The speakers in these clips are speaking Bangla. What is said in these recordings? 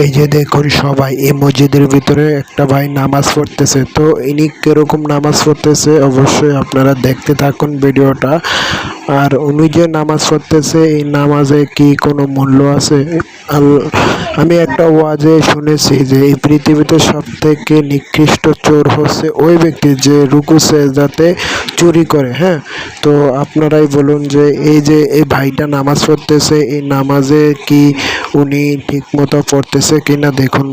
এই যে দেখুন সবাই এই মসজিদের ভিতরে একটা ভাই নামাজ পড়তেছে। তো ইনি কিরকম নামাজ পড়তেছে অবশ্যই আপনারা দেখতে থাকুন ভিডিওটা। আর উনি যে নামাজ পড়তেছে এই নামাজে কি কোনো মূল্য আছে? আমি একটা ওয়াজে শুনেছি যে এই পৃথিবীতে সব থেকে নিকৃষ্ট চোর হচ্ছে ওই ব্যক্তি যে রুকু সেজদাতে চুরি করে। হ্যাঁ, তো আপনারাই বলুন যে এই যে এই ভাইটা নামাজ পড়তেছে এই নামাজে কি উনি ঠিক মতো পড়তেছে কিনা দেখুন।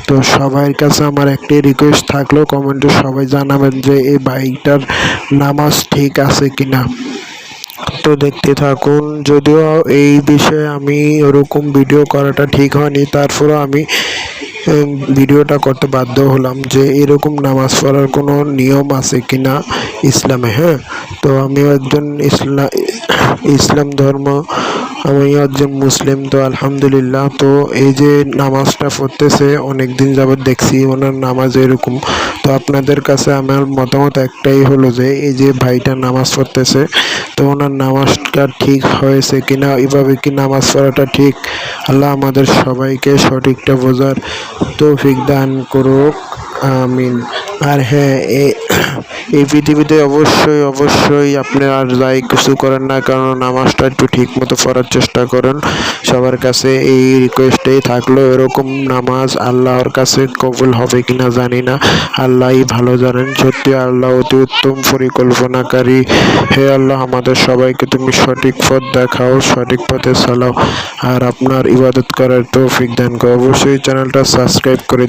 তো সবার কাছে আমার একটি রিকোয়েস্ট থাকলো, কমেন্টে সবাই জানাবেন যে এই ভাইটার নামাজ ঠিক আছে কিনা। তো দেখতে থাকুন। যদিও এই বিষয়ে আমি ওরকম ভিডিও করাটা ঠিক হয়নি, তারপরেও আমি ভিডিওটা করতে বাধ্য হলাম যে এরকম নামাজ পড়ার কোনো নিয়ম আছে কিনা ইসলামে। হ্যাঁ, তো আমিও একজন ইসলাম ধর্ম, আমিও একজন মুসলিম। তো আলহামদুলিল্লাহ, তো এই যে নামাজটা পড়তেছে অনেক দিন যাবৎ দেখছি ওনার নামাজ এরকম। তো আপনাদের কাছে আমার মতামত একটাই হলো যে এই যে ভাইটা নামাজ পড়তেছে তো ওনার নামাজটা ঠিক হয়েছে কিনা, এভাবে কি নামাজ পড়াটা ঠিক? আল্লাহ আমাদের সবাইকে সঠিকটা বোঝার তৌফিক দান করুক, আমিন। আর হ্যাঁ, এই পৃথিবীতে অবশ্যই আপনি আর যাই কিছু করেন না কারণ নামাজটা একটু ঠিক মতো পড়ার চেষ্টা করেন। সবার কাছে এই রিকোয়েস্টেই থাকলো, এরকম নামাজ আল্লাহর কাছে কবুল হবে কিনা জানি না, আল্লাহই ভালো জানেন। সত্যি আল্লাহ অতি উত্তম পরিকল্পনাকারী। হে আল্লাহ, আমাদের সবাইকে তুমি সঠিক পথ দেখাও, সঠিক পথে চালাও আর আপনার ইবাদত করার তৌফিক দান করো। অবশ্যই চ্যানেলটা সাবস্ক্রাইব করে